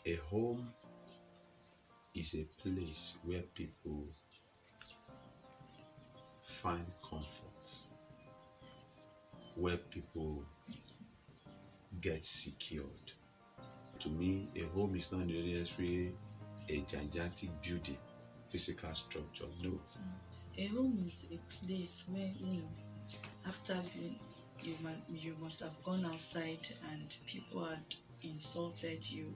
A home is a place where people find comfort, where people get secured. To me, a home is not necessarily a gigantic building, physical structure. No. A home is a place where after you must have gone outside and people had insulted you,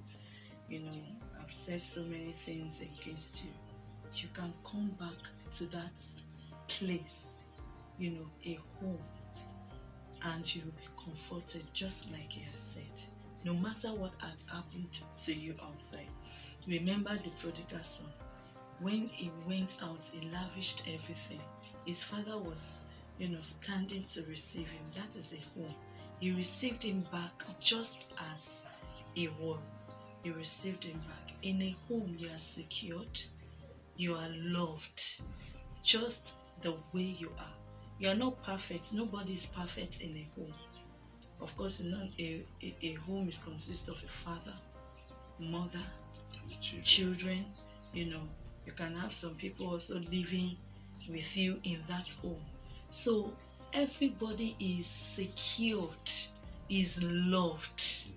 have said so many things against you. You can come back to that place, a home, and you will be comforted just like he has said. No matter what had happened to you outside. Remember the prodigal son. When he went out, he lavished everything. His father was, standing to receive him. That is a home. He received him back just as he was. He received him back. In a home, you are secured. You are loved. Just the way you are. You are not perfect. Nobody is perfect in a home. Of course, a home is consists of a father, mother, children. You can have some people also living with you in that home. So everybody is secured, is loved,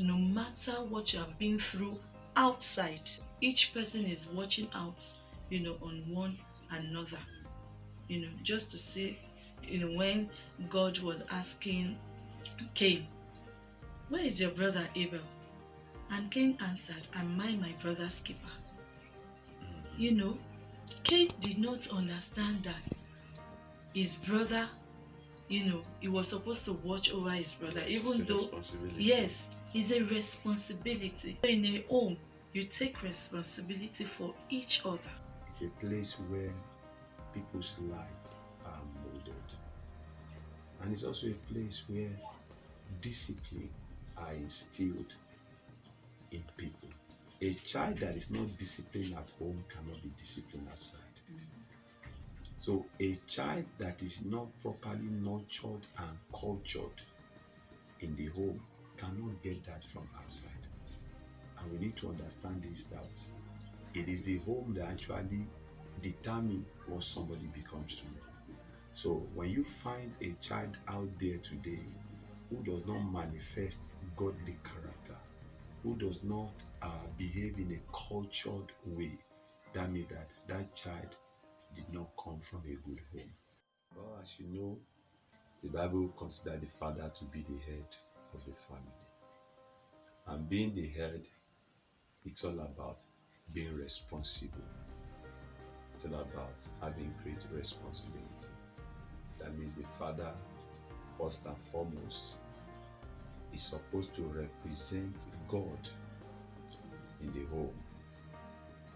no matter what you have been through outside. Each person is watching out, on one another. Just to say, when God was asking Cain, where is your brother Abel? And Cain answered, am I my brother's keeper? Cain did not understand that his brother, he was supposed to watch over his brother, even though, yes, it's a responsibility. In a home, you take responsibility for each other. It's a place where people's life are molded. And it's also a place where discipline are instilled in people. A child that is not disciplined at home cannot be disciplined outside. So a child that is not properly nurtured and cultured in the home cannot get that from outside. And we need to understand this, that it is the home that actually determines what somebody becomes to you. So when you find a child out there today who does not manifest godly character, who does not behave in a cultured way, that means that child did not come from a good home. Well, as you know, the Bible considers the father to be the head of the family. And being the head, it's all about being responsible. It's all about having great responsibility. That means the father, first and foremost, is supposed to represent God in the home,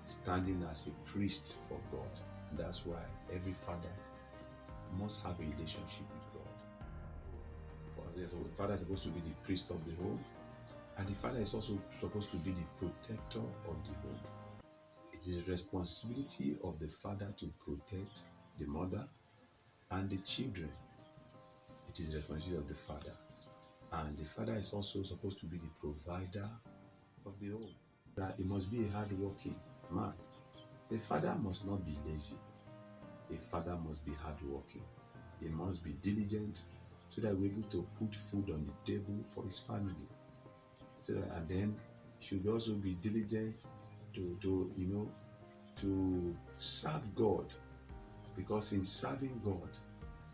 standing as a priest for God. And that's why every father must have a relationship with God. The father is supposed to be the priest of the home, and the father is also supposed to be the protector of the home. It is the responsibility of the father to protect the mother and the children. It is the responsibility of the father. And the father is also supposed to be the provider of the home. That he must be a hard-working man. The father must not be lazy. The father must be hard-working. He must be diligent so that we're able to put food on the table for his family. And then should also be diligent to serve God, because in serving God,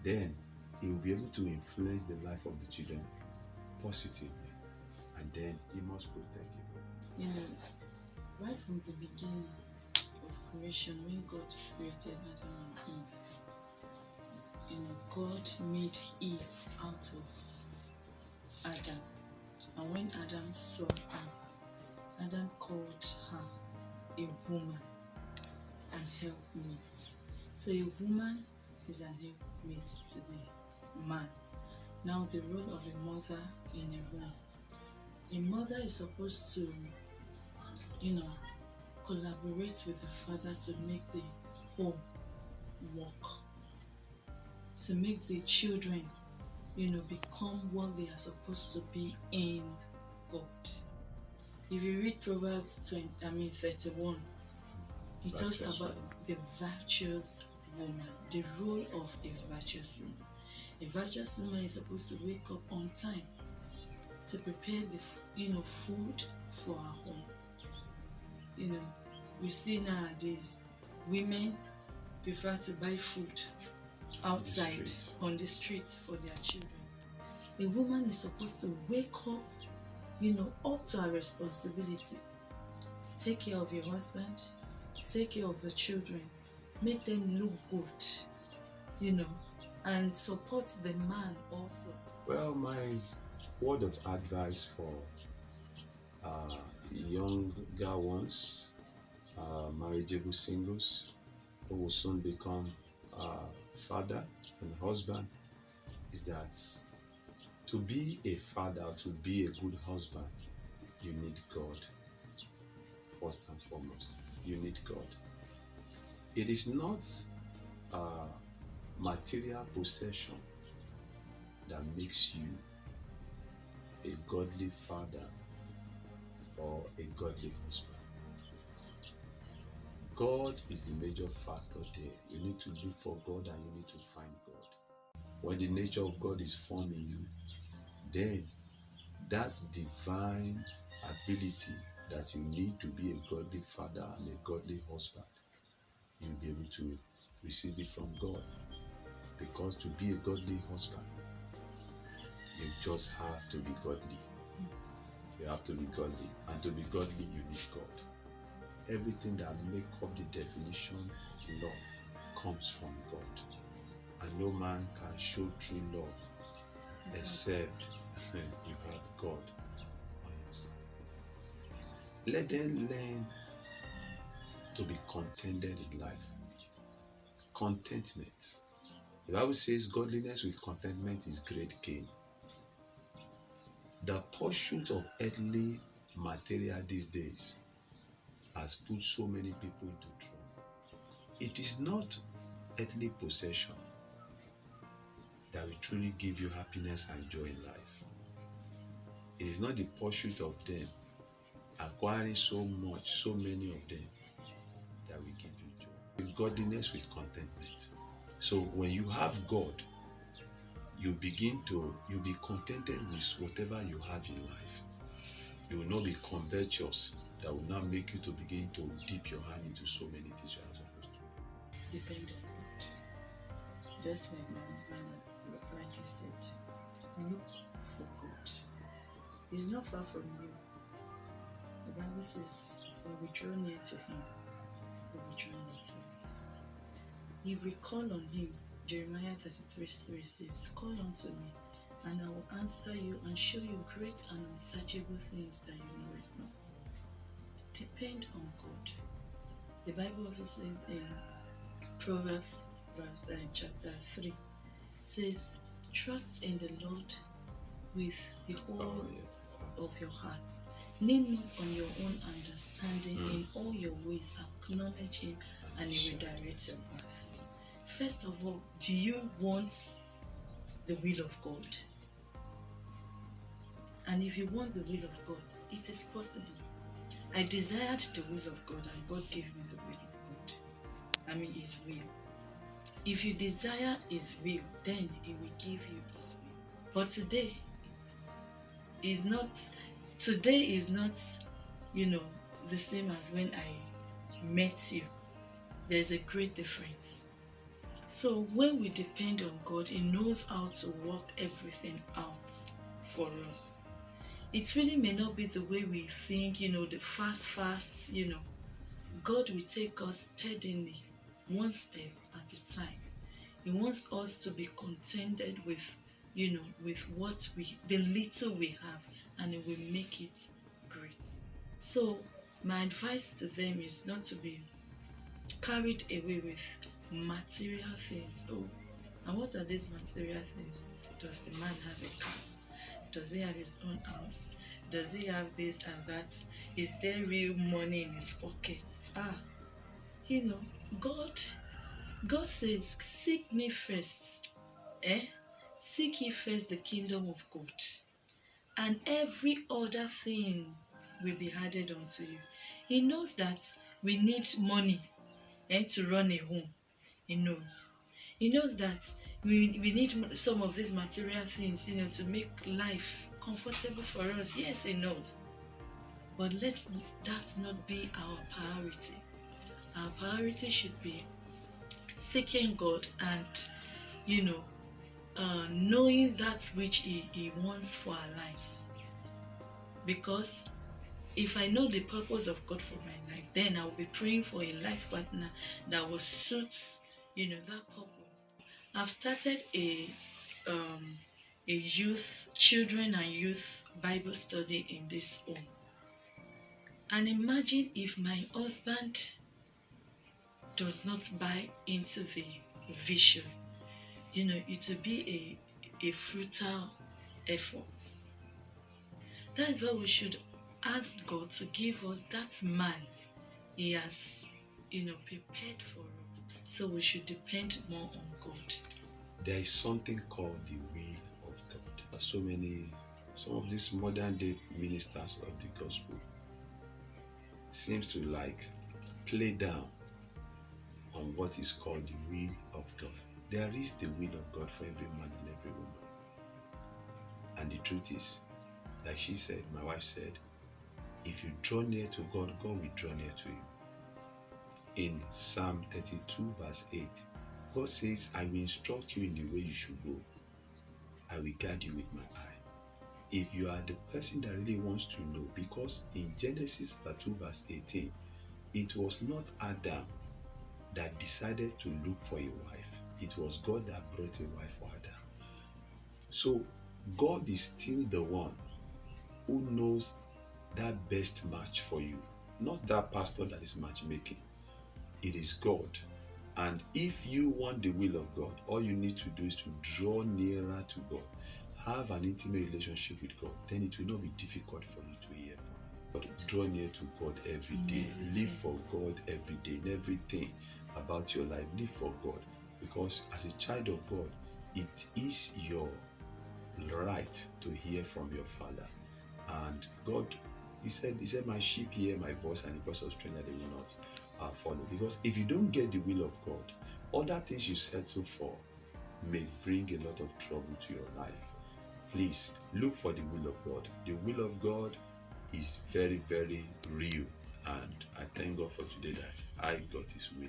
then he will be able to influence the life of the children positively, and then he must protect them. Right from the beginning of creation, when God created Adam and Eve, God made Eve out of Adam. And when Adam saw her, Adam called her a woman, an helpmate. So a woman is an helpmate to the man. Now the role of a mother in a home. A mother is supposed to, collaborate with the father to make the home work, to make the children, become what they are supposed to be in God. If you read Proverbs 31, it talks Virtuous about woman. the virtuous woman, the role of a virtuous woman. A virtuous woman is supposed to wake up on time to prepare the food for her home. We see nowadays women prefer to buy food outside street. on the streets for their children. A woman is supposed to wake up to her responsibility. Take care of your husband, take care of the children, make them look good, and support the man also. Well, my word of advice for younger ones, marriageable singles who will soon become father and husband is that to be a father, to be a good husband, you need God. First and foremost, you need God. It is not material possession that makes you a godly father or a godly husband. God is the major factor there. You need to look for God and you need to find God. When the nature of God is forming you, then that divine ability that you need to be a godly father and a godly husband, you'll be able to receive it from God. Because to be a godly husband, you just have to be godly. You have to be godly. And to be godly, you need God. Everything that makes up the definition of love comes from God. And no man can show true love except you have God on your side. Let them learn to be contented in life. Contentment. The Bible says godliness with contentment is great gain. The pursuit of earthly material these days has put so many people into trouble. It is not earthly possession that will truly give you happiness and joy in life. It is not the pursuit of them, acquiring so much, so many of them, that will give you joy. Godliness with contentment. So when you have God, you'll be contented with whatever you have in life. You will not be covetous that will not make you to begin to dip your hand into so many things you are supposed to. Depend on God. Just like my husband rightly said, look for God. He's not far from you. The Bible says, when we draw near to Him, we will draw near to us. If we call on Him, Jeremiah 33:3 says, call unto me, and I will answer you and show you great and unsearchable things that you know it not. Depend on God. The Bible also says in Proverbs chapter 3, says, trust in the Lord with the whole of your heart. Lean not on your own understanding. In all your ways acknowledge Him, and He will direct your path. First of all, do you want the will of God? And if you want the will of God, it is possible. I desired the will of God, and God gave me the will of God. His will. If you desire His will, then He will give you His will. But today is not the same as when I met you. There's a great difference. So when we depend on God, He knows how to work everything out for us. It really may not be the way we think, the fast, God will take us steadily, one step at a time. He wants us to be contented with the little we have, and He will make it great. So my advice to them is not to be carried away with material things. Oh, and what are these material things? Does the man have a car? Does he have his own house? Does he have this and that? Is there real money in his pocket? God says, seek me first. Seek ye first the kingdom of God, and every other thing will be added unto you. He knows that we need money to run a home. He knows. He knows that we need some of these material things, to make life comfortable for us. Yes, he knows. But let that not be our priority. Our priority should be seeking God and, you know, knowing that which he wants for our lives. Because if I know the purpose of God for my life, then I'll be praying for a life partner that will suit, that purpose. I've started a children and youth Bible study in this home. And imagine if my husband does not buy into the vision. It will be a futile effort. That is why we should ask God to give us that man He has, prepared for us. So we should depend more on God. There is something called the will of God. Some of these modern day ministers of the gospel seems to play down on what is called the will of God. There is the will of God for every man and every woman. And the truth is, like she said, my wife said, if you draw near to God, God will draw near to you. In Psalm 32 verse 8, God says, I will instruct you in the way you should go. I will guide you with my eye. If you are the person that really wants to know, because in Genesis 2 verse 18, it was not Adam that decided to look for a wife. It was God that brought a wife for Adam. So God is still the one who knows that best match for you, not that pastor that is matchmaking. It is God. And if you want the will of God, all you need to do is to draw nearer to God, have an intimate relationship with God. Then it will not be difficult for you to hear from Him. But draw near to God every day. Live for God every day. In everything about your life, live for God. Because as a child of God, it is your right to hear from your Father. And God, He said, my sheep hear my voice, and the voice of stranger they will not follow. Because if you don't get the will of God, other things you settle for may bring a lot of trouble to your life. Please look for the will of God. The will of God is very, very real. And I thank God for today that I got His will.